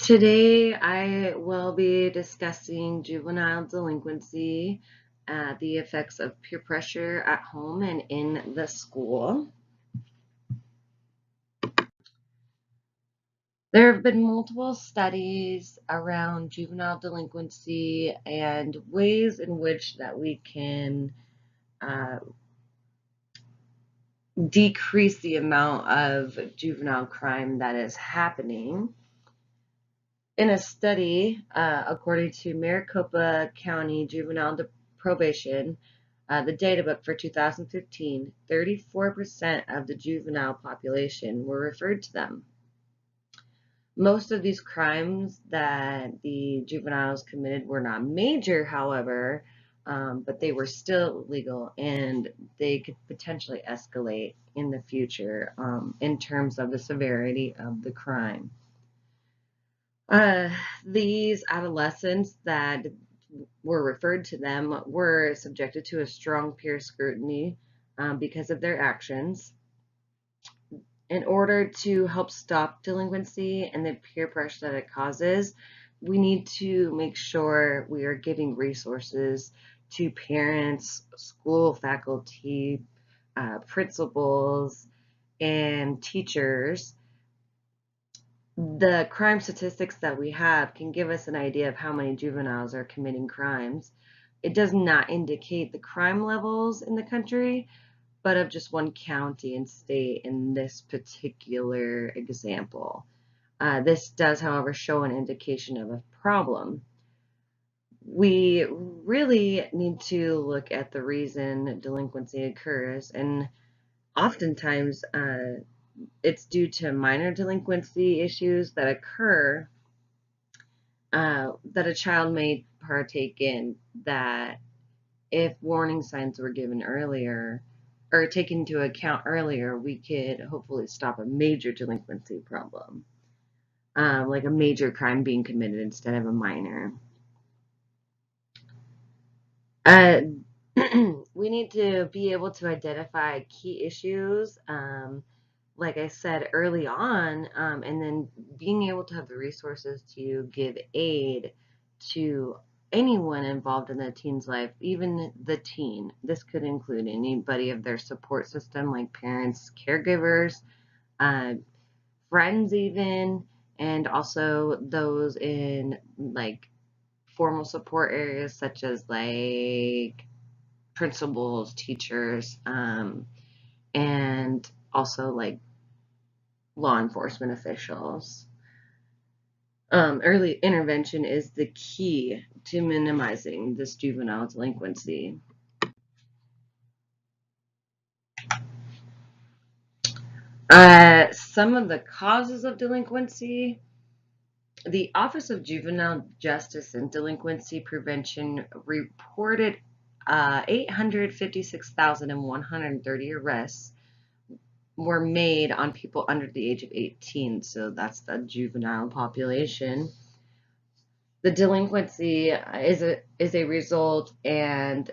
Today, I will be discussing juvenile delinquency, the effects of peer pressure at home and in the school. There have been multiple studies around juvenile delinquency and ways in which that we can uh, decrease the amount of juvenile crime that is happening. In a study, according to Maricopa County Juvenile Probation, the data book for 2015, 34% of the juvenile population were referred to them. Most of these crimes that the juveniles committed were not major, however, but they were still illegal and they could potentially escalate in the future in terms of the severity of the crime. These adolescents that were referred to them were subjected to a strong peer scrutiny because of their actions. In order to help stop delinquency and the peer pressure that it causes, we need to make sure we are giving resources to parents, school faculty, principals, and teachers. The crime statistics that we have can give us an idea of how many juveniles are committing crimes. It does not indicate the crime levels in the country, but of just one county and state in this particular example. This does, however, show an indication of a problem. We really need to look at the reason delinquency occurs, and oftentimes it's due to minor delinquency issues that occur that a child may partake in, that if warning signs were given earlier or taken into account earlier, we could hopefully stop a major delinquency problem, like a major crime being committed instead of a minor. We need to be able to identify key issues, like I said early on, and then being able to have the resources to give aid to anyone involved in the teen's life, even the teen. This could include anybody of their support system, like parents, caregivers, friends even, and also those in like formal support areas such as like principals, teachers, and also like law enforcement officials. Early intervention is the key to minimizing this juvenile delinquency. Some of the causes of delinquency. The Office of Juvenile Justice and Delinquency Prevention reported 856,130 arrests were made on people under the age of 18, so that's the juvenile population. The delinquency is a result and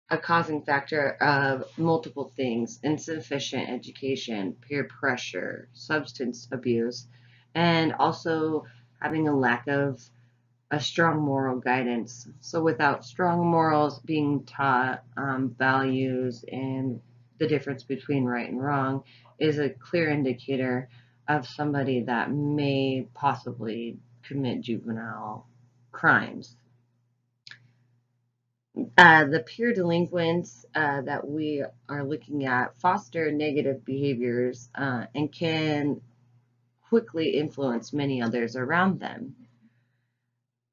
a causing factor of multiple things: insufficient education, peer pressure, substance abuse, and also having a lack of a strong moral guidance. So without strong morals being taught, values and the difference between right and wrong is a clear indicator of somebody that may possibly commit juvenile crimes. The peer delinquents that we are looking at foster negative behaviors and can quickly influence many others around them.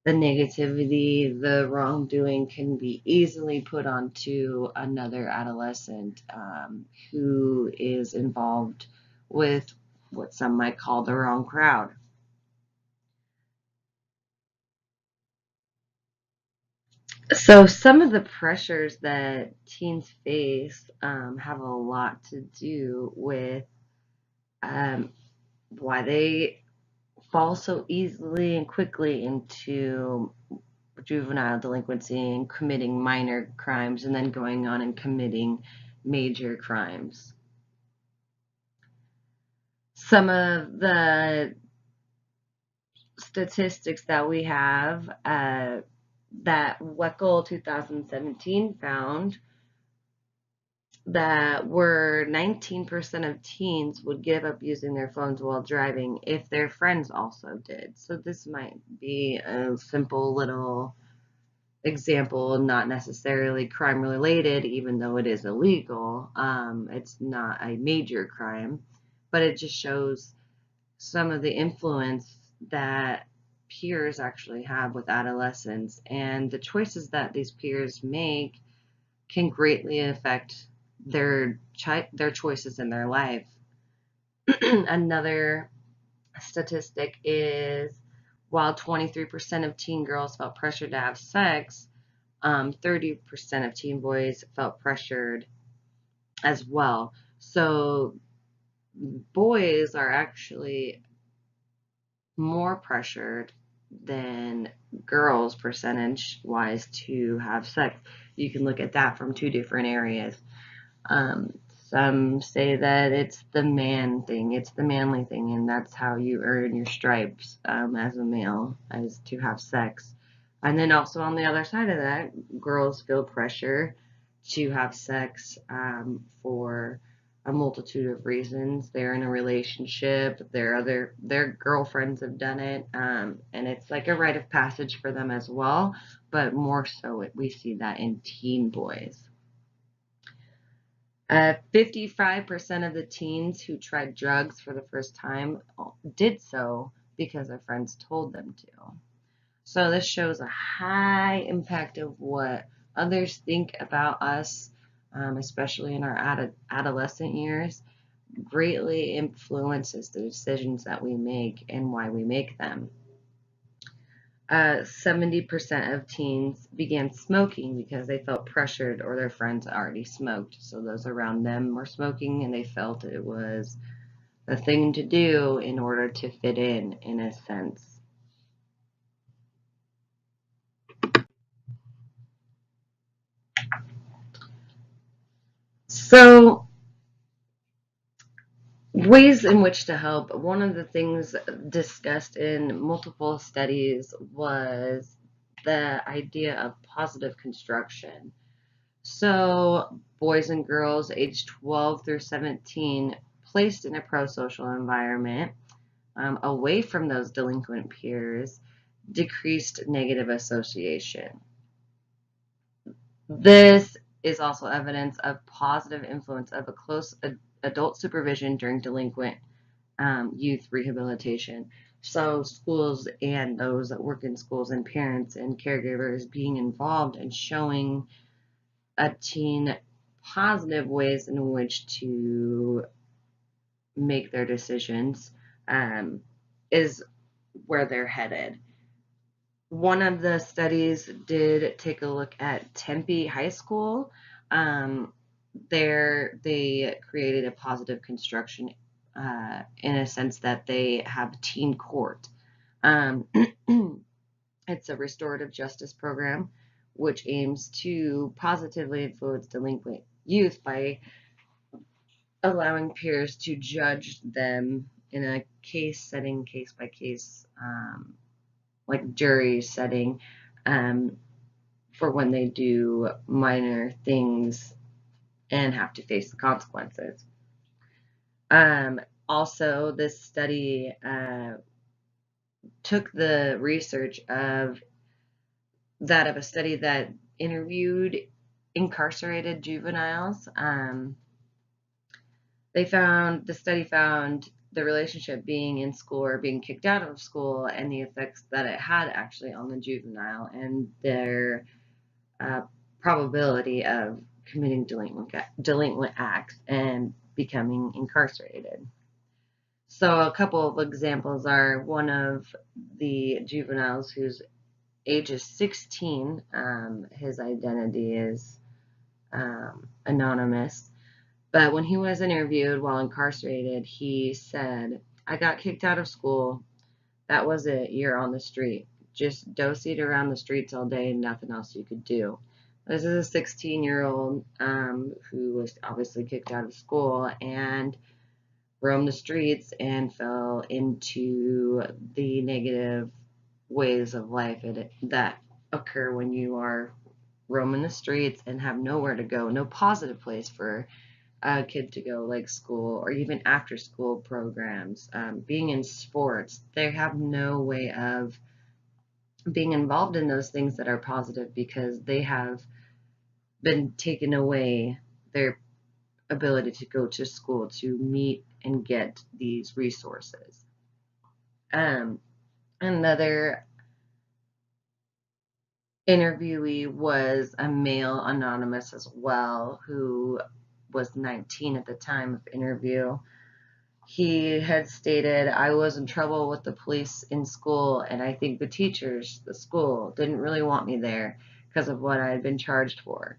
The negativity, the wrongdoing can be easily put onto another adolescent who is involved with what some might call the wrong crowd. So some of the pressures that teens face have a lot to do with why they fall so easily and quickly into juvenile delinquency and committing minor crimes and then going on and committing major crimes. Some of the statistics that we have that Weckel 2017 found that were 19% of teens would give up using their phones while driving if their friends also did. So this might be a simple little example, not necessarily crime related, even though it is illegal. It's not a major crime, but it just shows some of the influence that peers actually have with adolescents, and the choices that these peers make can greatly affect their choices in their life. Another statistic is while 23% of teen girls felt pressured to have sex, 30% of teen boys felt pressured as well. So boys are actually more pressured than girls percentage wise to have sex. You can look at that from two different areas. Um, some say that it's the man thing, it's the manly thing, and that's how you earn your stripes as a male, as to have sex. And then also on the other side of that, girls feel pressure to have sex for a multitude of reasons. They're in a relationship, their girlfriends have done it, and it's like a rite of passage for them as well. But more so, we see that in teen boys. 55% of the teens who tried drugs for the first time did so because their friends told them to. So this shows a high impact of what others think about us, especially in our adolescent years, greatly influences the decisions that we make and why we make them. 70% of teens began smoking because they felt pressured or their friends already smoked. So those around them were smoking and they felt it was the thing to do in order to fit in a sense. So ways in which to help. One of the things discussed in multiple studies was the idea of positive construction. So, boys and girls aged 12 through 17 placed in a pro-social environment away from those delinquent peers decreased negative association. This is also evidence of positive influence of a close adult supervision during delinquent youth rehabilitation. So schools and those that work in schools and parents and caregivers being involved and showing a teen positive ways in which to make their decisions is where they're headed. One of the studies did take a look at Tempe High School. There, they created a positive construction in a sense that they have teen court. It's a restorative justice program which aims to positively influence delinquent youth by allowing peers to judge them in a case setting, case by case, like jury setting, for when they do minor things and have to face the consequences. Also, this study took the research of a study that interviewed incarcerated juveniles. The study found the relationship being in school or being kicked out of school and the effects that it had actually on the juvenile and their probability of committing delinquent acts and becoming incarcerated. So a couple of examples are one of the juveniles whose age is 16. His identity is anonymous. But when he was interviewed while incarcerated, he said, "I got kicked out of school. That was it. You're on the street. Just dosied around the streets all day and nothing else you could do." This is a 16-year-old who was obviously kicked out of school and roamed the streets and fell into the negative ways of life that occur when you are roaming the streets and have nowhere to go, no positive place for a kid to go, like school or even after school programs, being in sports. They have no way of being involved in those things that are positive because they have been taken away their ability to go to school to meet and get these resources. Um, Another interviewee was a male anonymous as well, who was 19 at the time of interview. He had stated, I was in trouble with the police in school, and I think the teachers, the school, didn't really want me there because of what I had been charged for.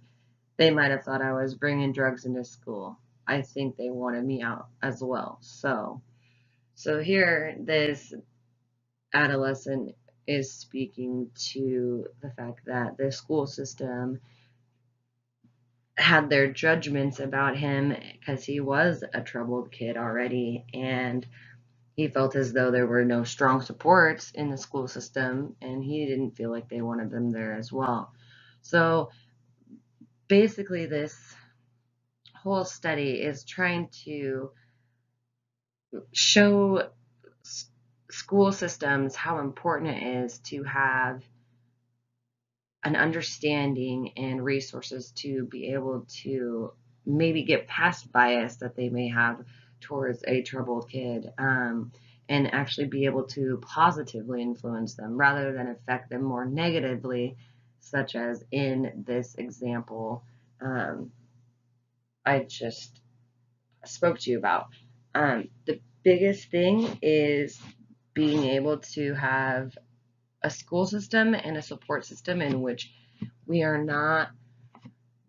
They might have thought I was bringing drugs into school. I think they wanted me out as well. So here, this adolescent is speaking to the fact that the school system had their judgments about him because he was a troubled kid already, and he felt as though there were no strong supports in the school system, and he didn't feel like they wanted them there as well. So basically, this whole study is trying to show school systems how important it is to have an understanding and resources to be able to maybe get past bias that they may have towards a troubled kid, and actually be able to positively influence them rather than affect them more negatively, such as in this example I just spoke to you about. The biggest thing is being able to have a school system and a support system in which we are not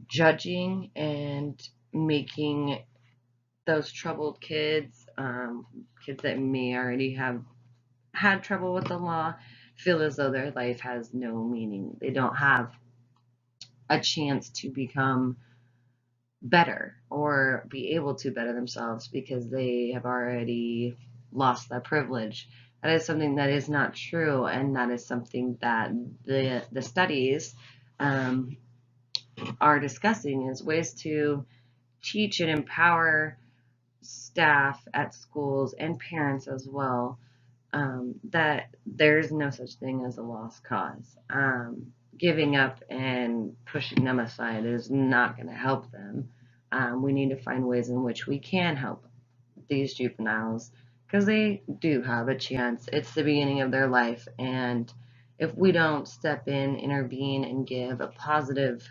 judging and making those troubled kids, kids that may already have had trouble with the law, feel as though their life has no meaning. They don't have a chance to become better or be able to better themselves because they have already lost that privilege. That is something that is not true, and that is something that the studies um, are discussing is ways to teach and empower staff at schools and parents as well, that there's no such thing as a lost cause. Giving up and pushing them aside is not going to help them. We need to find ways in which we can help these juveniles because they do have a chance. It's the beginning of their life, and if we don't step in, intervene, and give a positive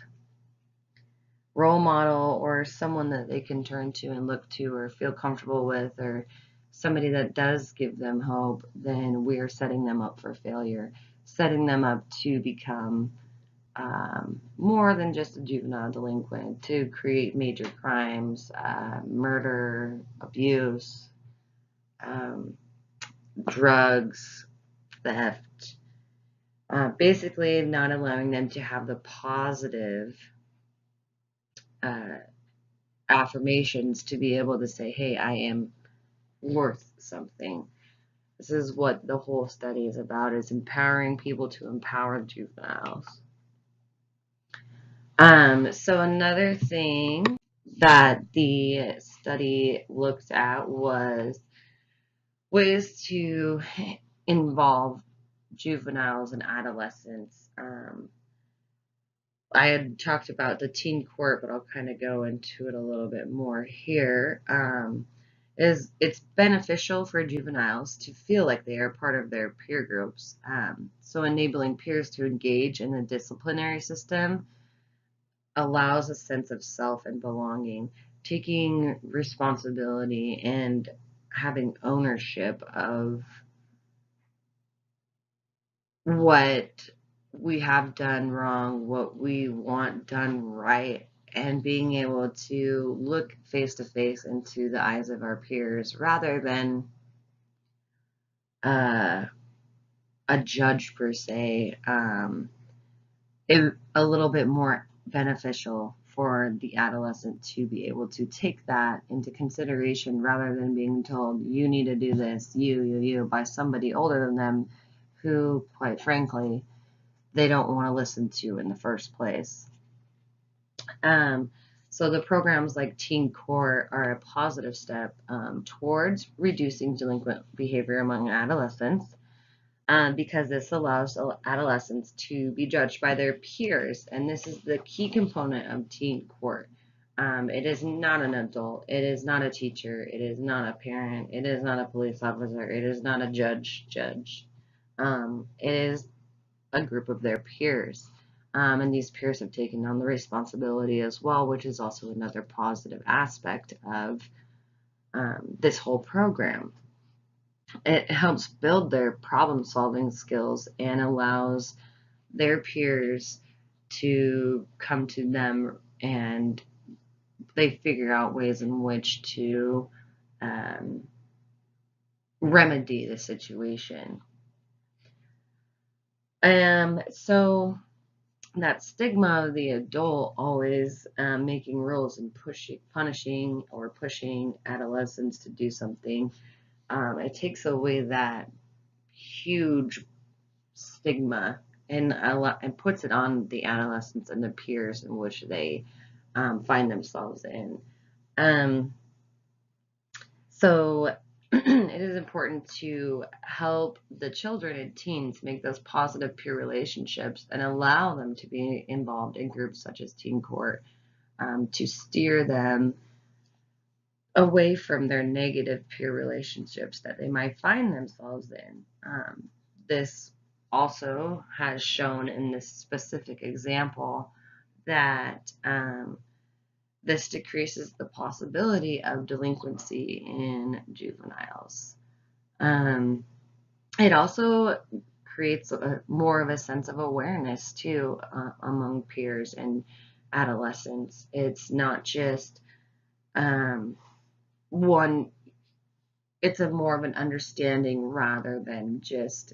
role model or someone that they can turn to and look to or feel comfortable with, or somebody that does give them hope, then we are setting them up for failure, setting them up to become more than just a juvenile delinquent, to create major crimes, murder, abuse, um, drugs, theft, basically not allowing them to have the positive uh, affirmations to be able to say, hey, I am worth something. This is what the whole study is about, is empowering people to empower juveniles. So another thing that the study looked at was ways to involve juveniles and adolescents. I had talked about the teen court, but I'll kind of go into it a little bit more here. Is it's beneficial for juveniles to feel like they are part of their peer groups. So enabling peers to engage in the disciplinary system allows a sense of self and belonging, taking responsibility and having ownership of what we have done wrong, what we want done right, and being able to look face to face into the eyes of our peers rather than uh, a judge per se, a little bit more beneficial for the adolescent to be able to take that into consideration rather than being told, you need to do this, you, by somebody older than them who, quite frankly, they don't want to listen to in the first place. So the programs like Teen Court are a positive step towards reducing delinquent behavior among adolescents, because this allows adolescents to be judged by their peers, and this is the key component of Teen Court. It is not an adult, it is not a teacher, it is not a parent, it is not a police officer, it is not a judge. It is a group of their peers. And these peers have taken on the responsibility as well, which is also another positive aspect of this whole program. It helps build their problem solving skills and allows their peers to come to them, and they figure out ways in which to remedy the situation. So that stigma of the adult always making rules and punishing or pushing adolescents to do something, it takes away that huge stigma and puts it on the adolescents and the peers in which they find themselves in. So it is important to help the children and teens make those positive peer relationships and allow them to be involved in groups such as Teen Court, to steer them away from their negative peer relationships that they might find themselves in. This also has shown in this specific example that this decreases the possibility of delinquency in juveniles. It also creates more of a sense of awareness too among peers and adolescents. It's not just it's a more of an understanding rather than just,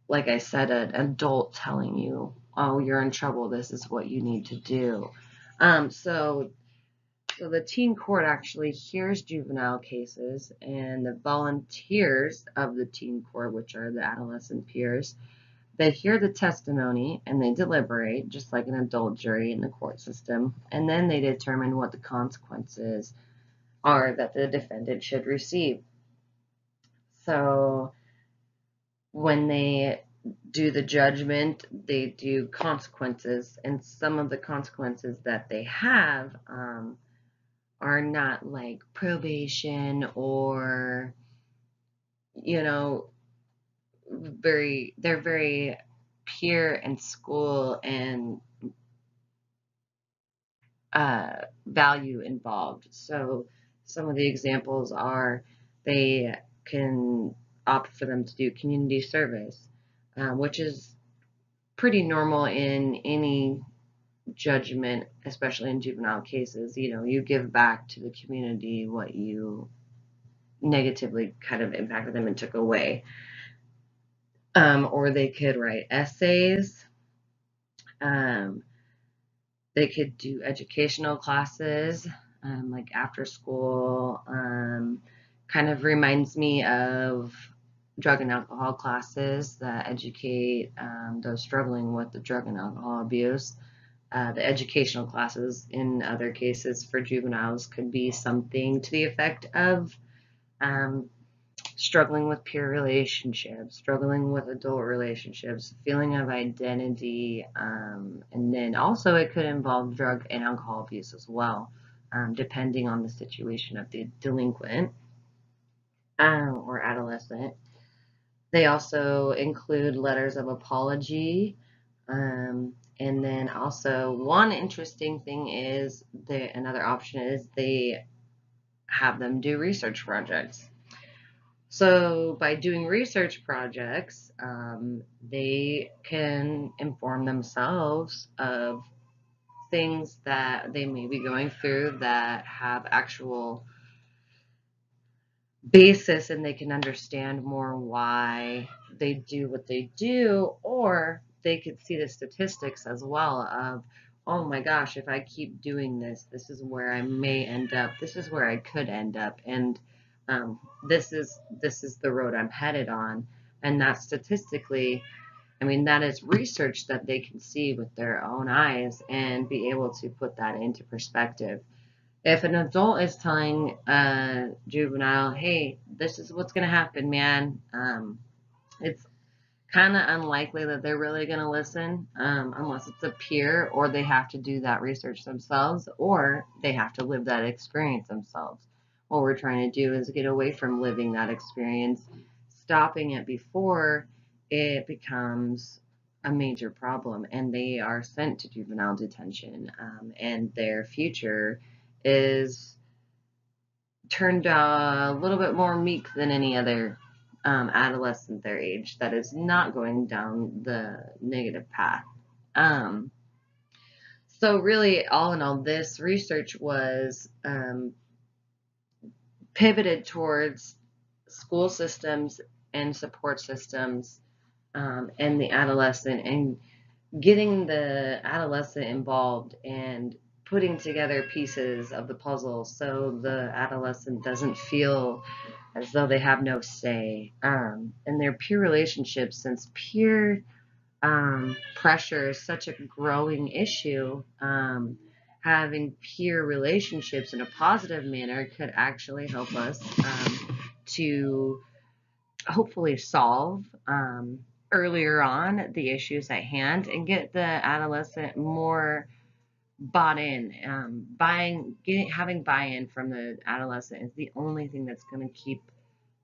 like I said, an adult telling you, oh, you're in trouble, this is what you need to do. So the Teen Court actually hears juvenile cases, and the volunteers of the Teen Court, which are the adolescent peers, they hear the testimony and they deliberate, just like an adult jury in the court system, and then they determine what the consequences are that the defendant should receive. So when they do the judgment, they do consequences, and some of the consequences that they have are not like probation or, they're very peer and school and value involved. So some of the examples are they can opt for them to do community service, which is pretty normal in any judgment, especially in juvenile cases. You give back to the community what you negatively kind of impacted them and took away. Or they could write essays. They could do educational classes, like after school. Kind of reminds me of drug and alcohol classes that educate those struggling with the drug and alcohol abuse. The educational classes in other cases for juveniles could be something to the effect of struggling with peer relationships, struggling with adult relationships, feeling of identity, and then also it could involve drug and alcohol abuse as well, depending on the situation of the delinquent or adolescent. They also include letters of apology. And then also one interesting thing is another option is they have them do research projects. So by doing research projects, they can inform themselves of things that they may be going through that have actual basis, and they can understand more why they do what they do, or they could see the statistics as well of, oh my gosh, if I keep doing this, this is where I may end up, this is where I could end up, and this is the road I'm headed on. And that statistically, I mean, that is research that they can see with their own eyes and be able to put that into perspective. If an adult is telling a juvenile, hey, this is what's going to happen, man, it's kind of unlikely that they're really going to listen, unless it's a peer, or they have to do that research themselves, or they have to live that experience themselves. What we're trying to do is get away from living that experience, stopping it before it becomes a major problem and they are sent to juvenile detention, and their future is turned a little bit more meek than any other adolescent their age that is not going down the negative path. Um, so really, all in all, this research was pivoted towards school systems and support systems, and the adolescent, and getting the adolescent involved and putting together pieces of the puzzle so the adolescent doesn't feel as though they have no say in their peer relationships, since peer pressure is such a growing issue. Having peer relationships in a positive manner could actually help us to hopefully solve earlier on the issues at hand and get the adolescent more bought in. Having buy-in from the adolescent is the only thing that's going to keep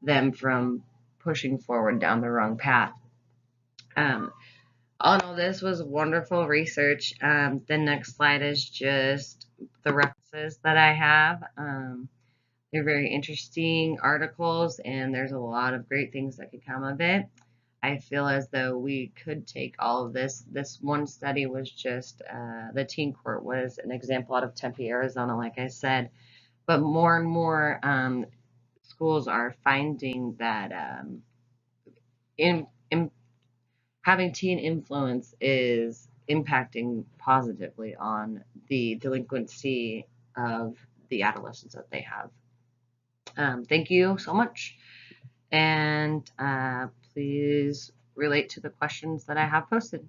them from pushing forward down the wrong path. All in all, this was wonderful research. The next slide is just the references that I have. They're very interesting articles, and there's a lot of great things that could come of it. I feel as though we could take all of this. This one study was just, the teen court was an example out of Tempe, Arizona, like I said. But more and more schools are finding that in having teen influence is impacting positively on the delinquency of the adolescents that they have. Thank you so much, and please relate to the questions that I have posted.